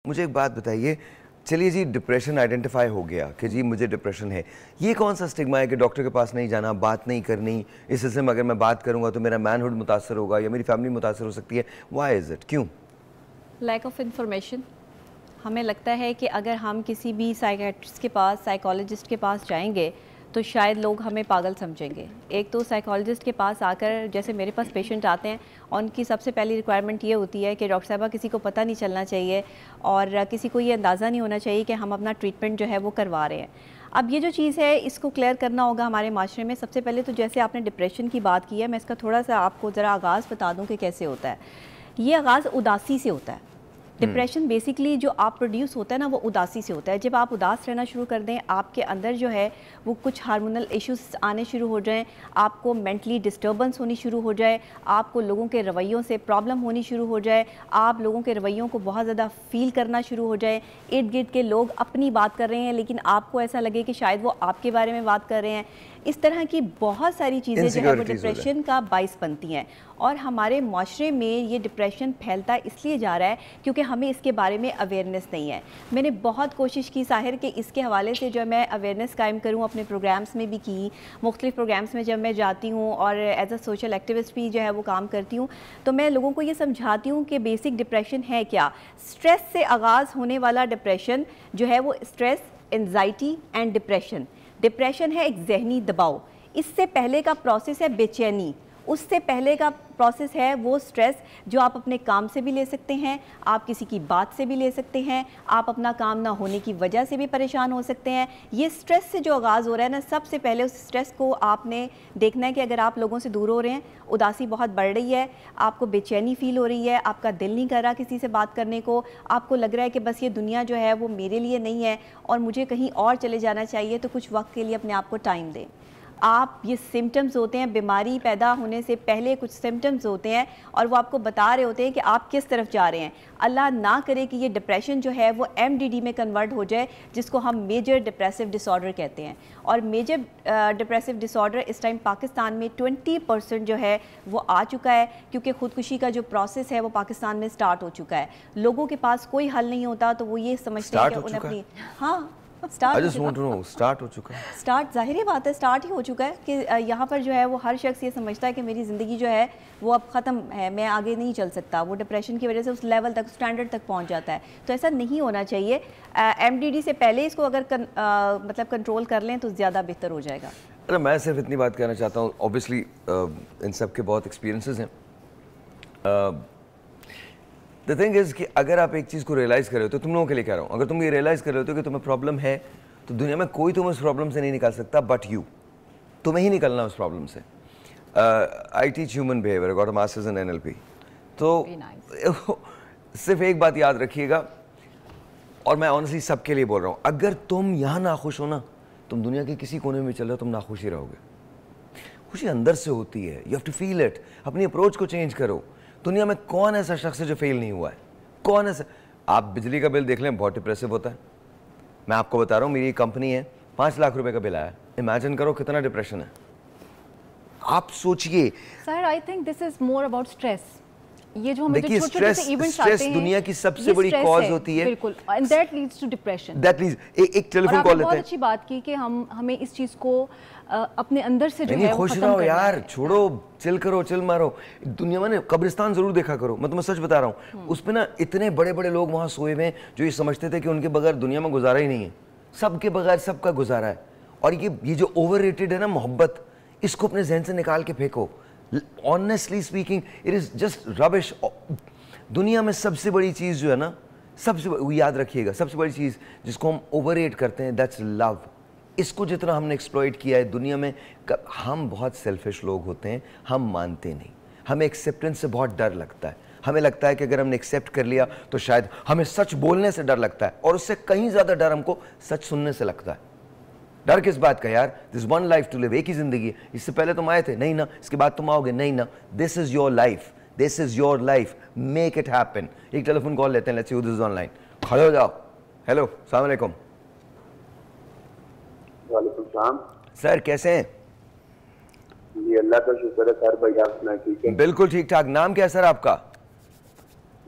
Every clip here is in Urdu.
مجھے ایک بات بتائیے، چلیے جی ڈپریشن آئیڈینٹیفائی ہو گیا کہ جی مجھے ڈپریشن ہے، یہ کون سا اسٹگما ہے کہ ڈاکٹر کے پاس نہیں جانا، بات نہیں کرنی، اس سلسلے میں اگر میں بات کروں گا تو میرا مین ہوڈ متاثر ہوگا یا میری فیملی متاثر ہو سکتی ہے؟ Why is it? کیوں؟ Lack of information. ہمیں لگتا ہے کہ اگر ہم کسی بھی سائیکیٹرسٹ کے پاس، سائیکالوجسٹ کے پاس جائیں گے تو شاید لوگ ہمیں پاگل سمجھیں گے. ایک تو سائیکالوجسٹ کے پاس آ کر جیسے میرے پاس پیشنٹ آتے ہیں، ان کی سب سے پہلی ریکوائرمنٹ یہ ہوتی ہے کہ ڈاکٹر صاحبہ کسی کو پتہ نہیں چلنا چاہیے اور کسی کو یہ اندازہ نہیں ہونا چاہیے کہ ہم اپنا ٹریٹمنٹ جو ہے وہ کروا رہے ہیں. اب یہ جو چیز ہے اس کو کلیئر کرنا ہوگا ہمارے معاشرے میں. سب سے پہلے تو جیسے آپ نے ڈپریشن کی بات کی ہے، میں اس کا تھوڑا سا آپ کو ذرا آغاز بتا دوں کہ کیسے ہوتا ہے. یہ آغاز اداسی سے ہوتا ہے. ڈپریشن بیسکلی جو آپ پروڈیوس ہوتا ہے نا وہ اداسی سے ہوتا ہے. جب آپ اداس رہنا شروع کر دیں، آپ کے اندر جو ہے وہ کچھ ہارمونل ایشوز آنے شروع ہو جائیں، آپ کو مینٹلی ڈسٹربنس ہونی شروع ہو جائے، آپ کو لوگوں کے رویوں سے پرابلم ہونی شروع ہو جائے، آپ لوگوں کے رویوں کو بہت زیادہ فیل کرنا شروع ہو جائے، ارد گرد کے لوگ اپنی بات کر رہے ہیں لیکن آپ کو ایسا لگے کہ شاید وہ آپ کے بارے میں بات کر رہے ہیں. اس طرح کی بہت ساری چیزیں جو ہے وہ ڈپریشن کا باعث بنتی ہیں. اور ہمارے معاشرے میں یہ ڈپریشن پھیلتا اس لیے جا رہا ہے کیونکہ ہمیں اس کے بارے میں اویئرنیس نہیں ہے. میں نے بہت کوشش کی ساحر کہ اس کے حوالے سے جو میں اویئرنیس قائم کروں، اپنے پروگرامز میں بھی کی. مختلف پروگرامز میں جب میں جاتی ہوں اور ایز اے سوشل ایکٹیوسٹ بھی جو ہے وہ کام کرتی ہوں تو میں لوگوں کو یہ سمجھاتی ہوں کہ بیسک ڈپریشن ہے کیا. اسٹریس سے آغاز ہونے والا ڈپریشن جو ہے وہ stress, anxiety and depression. Depression ہے ایک ذہنی دباؤ. اس سے پہلے کا پروسیس ہے بے چینی. اس سے پہلے کا پروسیس ہے وہ سٹریس جو آپ اپنے کام سے بھی لے سکتے ہیں، آپ کسی کی بات سے بھی لے سکتے ہیں، آپ اپنا کام نہ ہونے کی وجہ سے بھی پریشان ہو سکتے ہیں. یہ سٹریس سے جو آغاز ہو رہا ہے نا، سب سے پہلے اس سٹریس کو آپ نے دیکھنا ہے کہ اگر آپ لوگوں سے دور ہو رہے ہیں، اداسی بہت بڑھ رہی ہے، آپ کو بے چینی فیل ہو رہی ہے، آپ کا دل نہیں کر رہا کسی سے بات کرنے کو، آپ کو لگ رہا ہے کہ بس یہ دنیا جو ہے وہ میرے لیے نہیں ہے اور مجھے کہیں اور چلے جانا چاہیے، تو کچھ وقت کے لیے اپنے آپ کو ٹائم دیں. آپ یہ سمٹمز ہوتے ہیں، بیماری پیدا ہونے سے پہلے کچھ سمٹمز ہوتے ہیں اور وہ آپ کو بتا رہے ہوتے ہیں کہ آپ کس طرف جا رہے ہیں. اللہ نہ کرے کہ یہ ڈپریشن جو ہے وہ MDD میں کنورٹ ہو جائے، جس کو ہم میجر ڈپریسو ڈس آرڈر کہتے ہیں. اور میجر ڈپریسو ڈس آرڈر اس ٹائم پاکستان میں 20% جو ہے وہ آ چکا ہے، کیونکہ خودکشی کا جو پروسیس ہے وہ پاکستان میں سٹارٹ ہو چکا ہے. لوگوں کے پاس کوئی حل نہیں ہوتا تو وہ یہ سمجھتے ہیں کہ انہیں اپنی سٹارٹ ہو چکا ہے. سٹارٹ ظاہری بات ہے، سٹارٹ ہی ہو چکا ہے کہ یہاں پر جو ہے وہ ہر شخص یہ سمجھتا ہے کہ میری زندگی جو ہے وہ اب ختم ہے، میں آگے نہیں چل سکتا. وہ ڈپریشن کی وجہ سے اس لیول تک، اسٹینڈرڈ تک پہنچ جاتا ہے. تو ایسا نہیں ہونا چاہیے. MDD سے پہلے اس کو اگر مطلب کنٹرول کر لیں تو زیادہ بہتر ہو جائے گا. میں صرف اتنی بات کہنا چاہتا ہوں، اوبیسلی ان سب کے بہت ایکسپیرینسز ہیں. The thing is کہ اگر آپ ایک چیز کو ریئلائز کر رہے ہو تو تم لوگوں کے لیے کہہ رہا ہوں، اگر تم یہ ریئلائز کر رہے ہو کہ تمہیں پرابلم ہے تو دنیا میں کوئی تمہیں اس پرابلم سے نہیں نکال سکتا بٹ یو. تمہیں ہی نکلنا اس پرابلم سے. I teach human behavior, I got a masters in NLP. تو صرف ایک بات یاد رکھیے گا، اور میں آنیسٹلی سب کے لیے بول رہا ہوں، اگر تم یہاں ناخوش ہو نا، تم دنیا کے کسی کونے میں چل رہے ہو، تم ناخوش ہی رہو گے. خوشی اندر سے ہوتی ہے. You have to feel it. اپنی اپروچ کو چینج کرو. دنیا میں کون ایسا شخص ہے جو فیل نہیں ہوا ہے؟ کون ایسا؟ آپ بجلی کا بل دیکھ لیں، بہت ڈپریسو ہوتا ہے. میں آپ کو بتا رہا ہوں، میری کمپنی ہے، 5 لاکھ روپے کا بل آیا. امیجن کرو کتنا ڈپریشن ہے. آپ سوچئے. Sir I think this is more about stress. یہ جو ہمیں دیکھیے اسٹریس دنیا کی سب سے بڑی کاز ہوتی ہے. بالکل. And that leads to depression. ایک ٹیلی فون کال لیتے ہیں. بہت اچھی بات کی کہ ہمیں اس چیز کو اپنے اندر سے جو ہے خوش رہو یار، چھوڑو، چل کرو، چل مارو. دنیا میں قبرستان ضرور دیکھا کرو. میں تمہیں سچ بتا رہا ہوں، اس پہ نا اتنے بڑے بڑے لوگ وہاں سوئے ہوئے ہیں جو یہ سمجھتے تھے کہ ان کے بغیر دنیا میں گزارا ہی نہیں ہے. سب کے بغیر سب کا گزارا ہے. اور یہ جو اوور ریٹڈ ہے نا محبت، اس کو اپنے ذہن سے نکال کے پھینکو. Honestly speaking it is just rubbish. دنیا میں سب سے بڑی چیز جو ہے نا، سب سے یاد رکھیے گا، سب سے بڑی چیز جس کو ہم اوور ریٹ کرتے ہیں، دیٹس لو. اس کو جتنا ہم نے ایکسپلوئٹ کیا ہے دنیا میں، ہم بہت سیلفش لوگ ہوتے ہیں، ہم مانتے نہیں. ہمیں ایکسیپٹنس سے بہت ڈر لگتا ہے. ہمیں لگتا ہے کہ اگر ہم نے ایکسیپٹ کر لیا تو شاید ہمیں سچ بولنے سے ڈر لگتا ہے، اور اس سے کہیں زیادہ ڈر ہم کو سچ سننے سے لگتا ہے. ڈر کس بات کا یار؟ دس ون لائف ٹو لیو. ایک ہی زندگی ہے. اس سے پہلے تم آئے تھے نہیں نا، اس کے بعد تم آؤ گے نہیں نا. This is your life, this is your life, make it happen. ایک ٹیلی فون کال لیتے ہیں. Let's see who this is on line. کھڑے ہو جاؤ. ہیلو، السلام علیکم. وعلیکم السلام سر، کیسے ہیں؟ جی اللہ کا شکر ہے سر. بھائی آپ سنا ٹھیک ہے؟ بالکل ٹھیک ٹھاک. نام کیا ہے سر آپ کا؟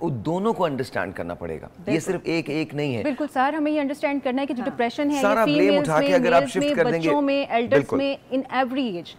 وہ دونوں کو انڈرسٹینڈ کرنا پڑے گا, یہ صرف ایک نہیں ہے. بالکل سر, ہمیں یہ انڈرسٹینڈ کرنا ہے کہ جو ڈپریشن ہے سارا blame اٹھا کے اگر آپ shift کر دیں گے, بچوں میں, ایلڈرز میں, ان ایوری ایج